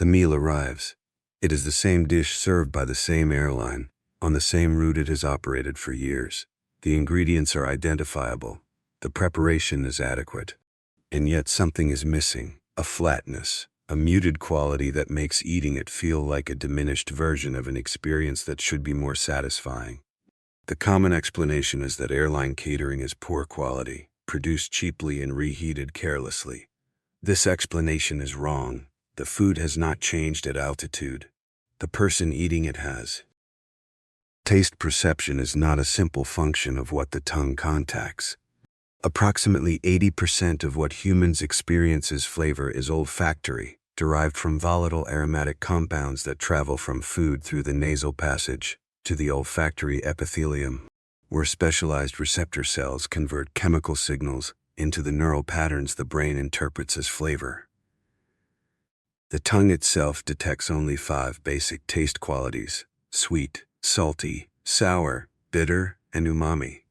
The meal arrives. It is the same dish served by the same airline, on the same route it has operated for years. The ingredients are identifiable. The preparation is adequate. And yet something is missing, a flatness, a muted quality that makes eating it feel like a diminished version of an experience that should be more satisfying. The common explanation is that airline catering is poor quality, produced cheaply and reheated carelessly. This explanation is wrong. The food has not changed at altitude. The person eating it has. Taste perception is not a simple function of what the tongue contacts. Approximately 80% of what humans experience as flavor is olfactory, derived from volatile aromatic compounds that travel from food through the nasal passage to the olfactory epithelium, where specialized receptor cells convert chemical signals into the neural patterns the brain interprets as flavor. The tongue itself detects only 5 basic taste qualities: sweet, salty, sour, bitter, and umami.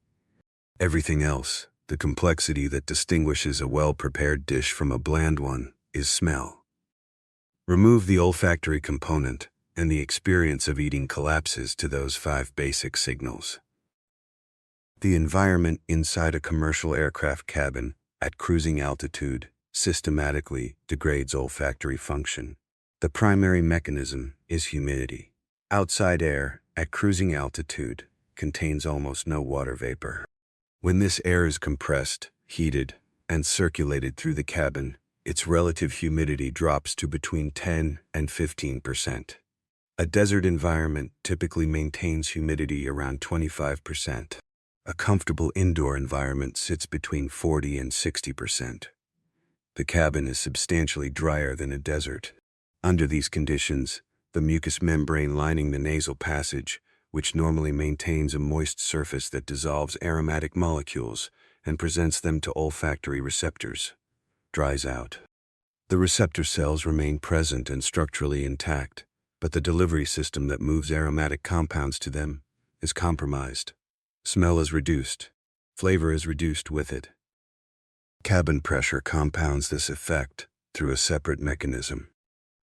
Everything else, the complexity that distinguishes a well-prepared dish from a bland one, is smell. Remove the olfactory component, and the experience of eating collapses to those 5 basic signals. The environment inside a commercial aircraft cabin at cruising altitude systematically degrades olfactory function. The primary mechanism is humidity. Outside air at cruising altitude contains almost no water vapor. When this air is compressed, heated, and circulated through the cabin, its relative humidity drops to between 10 and 15%. A desert environment typically maintains humidity around 25%. A comfortable indoor environment sits between 40 and 60%. The cabin is substantially drier than a desert. Under these conditions, the mucous membrane lining the nasal passage, which normally maintains a moist surface that dissolves aromatic molecules and presents them to olfactory receptors, dries out. The receptor cells remain present and structurally intact, but the delivery system that moves aromatic compounds to them is compromised. Smell is reduced. Flavor is reduced with it. Cabin pressure compounds this effect through a separate mechanism.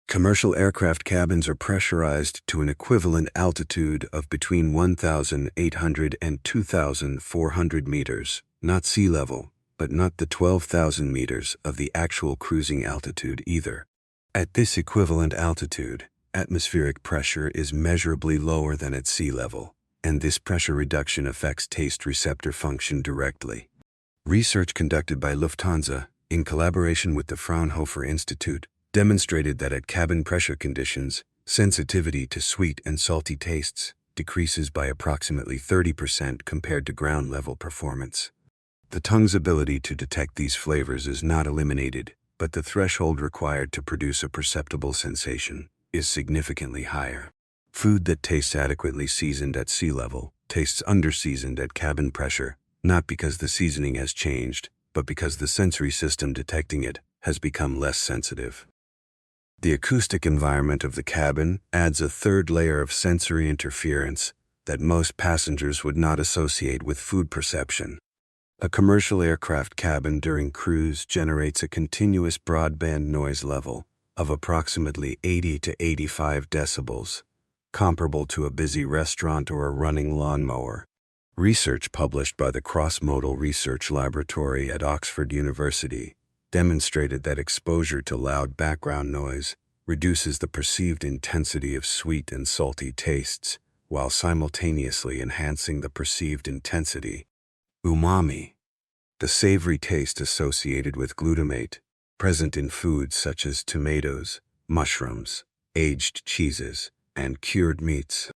Commercial aircraft cabins are pressurized to an equivalent altitude of between 1,800 and 2,400 meters, not sea level, but not the 12,000 meters of the actual cruising altitude either. At this equivalent altitude, atmospheric pressure is measurably lower than at sea level, and this pressure reduction affects taste receptor function directly. Research conducted by Lufthansa, in collaboration with the Fraunhofer Institute, demonstrated that at cabin pressure conditions, sensitivity to sweet and salty tastes decreases by approximately 30% compared to ground-level performance. The tongue's ability to detect these flavors is not eliminated, but the threshold required to produce a perceptible sensation is significantly higher. Food that tastes adequately seasoned at sea level tastes under-seasoned at cabin pressure, not because the seasoning has changed, but because the sensory system detecting it has become less sensitive. The acoustic environment of the cabin adds a third layer of sensory interference that most passengers would not associate with food perception. A commercial aircraft cabin during cruise generates a continuous broadband noise level of approximately 80 to 85 decibels, comparable to a busy restaurant or a running lawnmower. Research published by the Cross-Modal Research Laboratory at Oxford University demonstrated that exposure to loud background noise reduces the perceived intensity of sweet and salty tastes, while simultaneously enhancing the perceived intensity. Umami, the savory taste associated with glutamate, present in foods such as tomatoes, mushrooms, aged cheeses, and cured meats.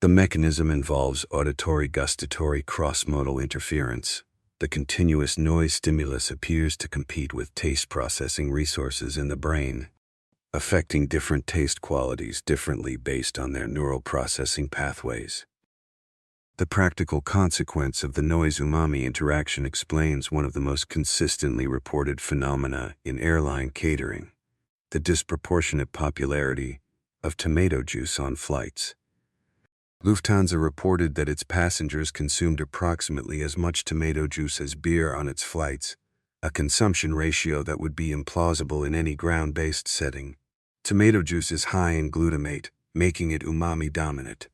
The mechanism involves auditory-gustatory cross-modal interference. The continuous noise stimulus appears to compete with taste processing resources in the brain, affecting different taste qualities differently based on their neural processing pathways. The practical consequence of the noise-umami interaction explains one of the most consistently reported phenomena in airline catering: the disproportionate popularity of tomato juice on flights. Lufthansa reported that its passengers consumed approximately as much tomato juice as beer on its flights, a consumption ratio that would be implausible in any ground-based setting. Tomato juice is high in glutamate, making it umami dominant.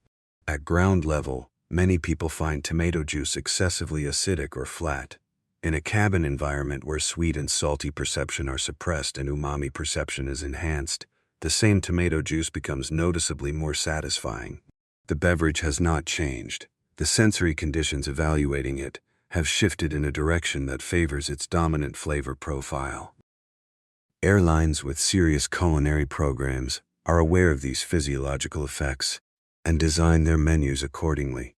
At ground level, many people find tomato juice excessively acidic or flat. In a cabin environment where sweet and salty perception are suppressed and umami perception is enhanced, the same tomato juice becomes noticeably more satisfying. The beverage has not changed. The sensory conditions evaluating it have shifted in a direction that favors its dominant flavor profile. Airlines with serious culinary programs are aware of these physiological effects and design their menus accordingly.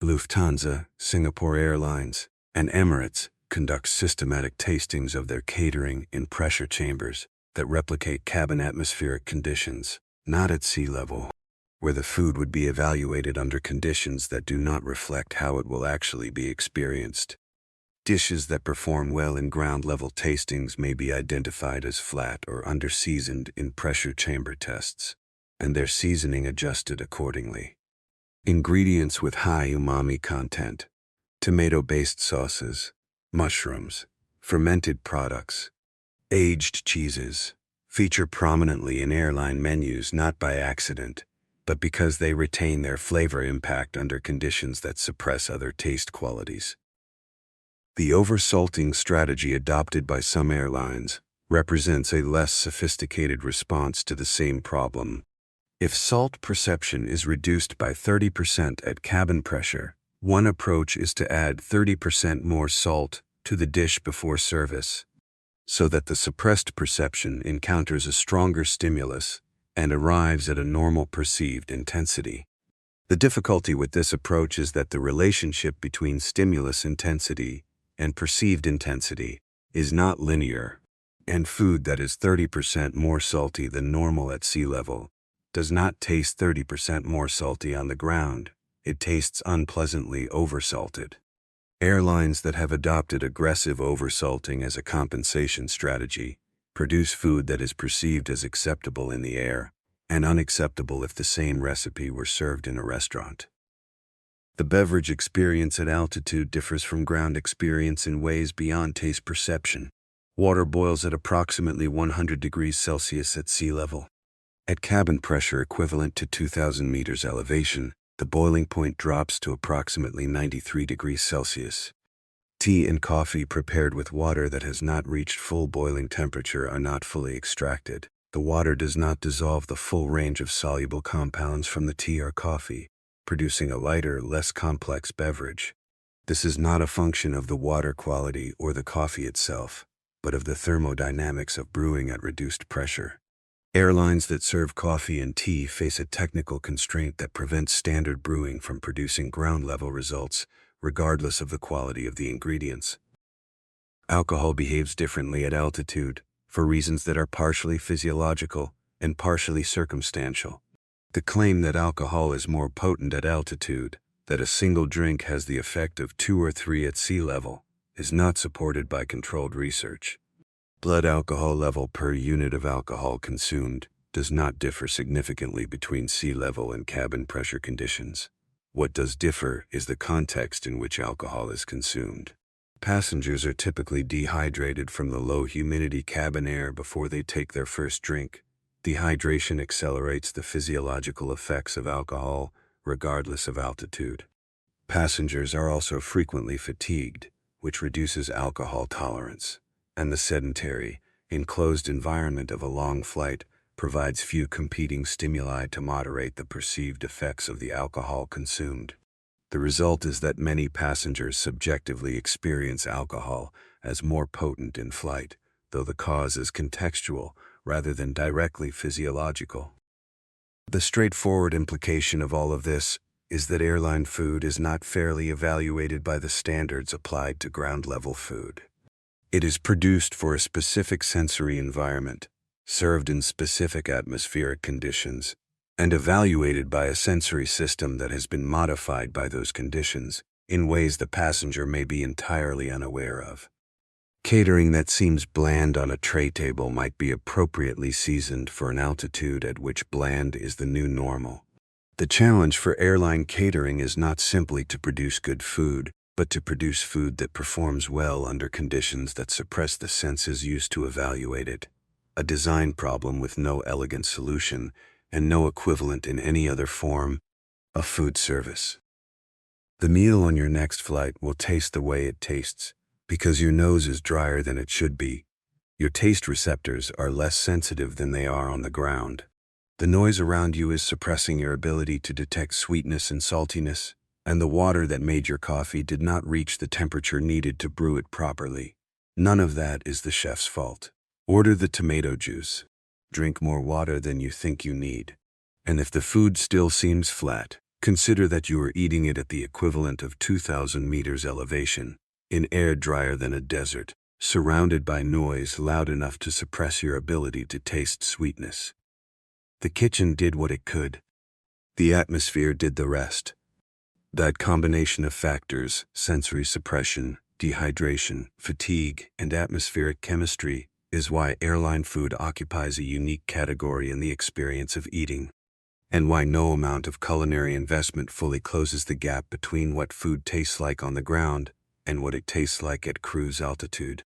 Lufthansa, Singapore Airlines, and Emirates conduct systematic tastings of their catering in pressure chambers that replicate cabin atmospheric conditions, not at sea level, where the food would be evaluated under conditions that do not reflect how it will actually be experienced. Dishes that perform well in ground-level tastings may be identified as flat or under-seasoned in pressure chamber tests, and their seasoning adjusted accordingly. Ingredients with high umami content: tomato-based sauces, mushrooms, fermented products, aged cheeses, feature prominently in airline menus not by accident, but because they retain their flavor impact under conditions that suppress other taste qualities. The oversalting strategy adopted by some airlines represents a less sophisticated response to the same problem. If salt perception is reduced by 30% at cabin pressure, one approach is to add 30% more salt to the dish before service, so that the suppressed perception encounters a stronger stimulus and arrives at a normal perceived intensity. The difficulty with this approach is that the relationship between stimulus intensity and perceived intensity is not linear, and food that is 30% more salty than normal at sea level does not taste 30% more salty on the ground. It tastes unpleasantly oversalted. Airlines that have adopted aggressive oversalting as a compensation strategy produce food that is perceived as acceptable in the air and unacceptable if the same recipe were served in a restaurant. The beverage experience at altitude differs from ground experience in ways beyond taste perception. Water boils at approximately 100 degrees Celsius at sea level. At cabin pressure equivalent to 2,000 meters elevation, the boiling point drops to approximately 93 degrees Celsius. Tea and coffee prepared with water that has not reached full boiling temperature are not fully extracted. The water does not dissolve the full range of soluble compounds from the tea or coffee, producing a lighter, less complex beverage. This is not a function of the water quality or the coffee itself, but of the thermodynamics of brewing at reduced pressure. Airlines that serve coffee and tea face a technical constraint that prevents standard brewing from producing ground-level results, regardless of the quality of the ingredients. Alcohol behaves differently at altitude, for reasons that are partially physiological and partially circumstantial. The claim that alcohol is more potent at altitude, that a single drink has the effect of 2 or 3 at sea level, is not supported by controlled research. Blood alcohol level per unit of alcohol consumed does not differ significantly between sea level and cabin pressure conditions. What does differ is the context in which alcohol is consumed. Passengers are typically dehydrated from the low humidity cabin air before they take their first drink. Dehydration accelerates the physiological effects of alcohol, regardless of altitude. Passengers are also frequently fatigued, which reduces alcohol tolerance, and the sedentary, enclosed environment of a long flight provides few competing stimuli to moderate the perceived effects of the alcohol consumed. The result is that many passengers subjectively experience alcohol as more potent in flight, though the cause is contextual rather than directly physiological. The straightforward implication of all of this is that airline food is not fairly evaluated by the standards applied to ground-level food. It is produced for a specific sensory environment, served in specific atmospheric conditions, and evaluated by a sensory system that has been modified by those conditions in ways the passenger may be entirely unaware of. Catering that seems bland on a tray table might be appropriately seasoned for an altitude at which bland is the new normal. The challenge for airline catering is not simply to produce good food, but to produce food that performs well under conditions that suppress the senses used to evaluate it. a design problem with no elegant solution and no equivalent in any other form of food service. The meal on your next flight will taste the way it tastes because your nose is drier than it should be. Your taste receptors are less sensitive than they are on the ground. The noise around you is suppressing your ability to detect sweetness and saltiness, and the water that made your coffee did not reach the temperature needed to brew it properly. None of that is the chef's fault. Order the tomato juice. Drink more water than you think you need. And if the food still seems flat, consider that you are eating it at the equivalent of 2,000 meters elevation, in air drier than a desert, surrounded by noise loud enough to suppress your ability to taste sweetness. The kitchen did what it could. The atmosphere did the rest. That combination of factors, sensory suppression, dehydration, fatigue, and atmospheric chemistry, is why airline food occupies a unique category in the experience of eating, and why no amount of culinary investment fully closes the gap between what food tastes like on the ground and what it tastes like at cruise altitude.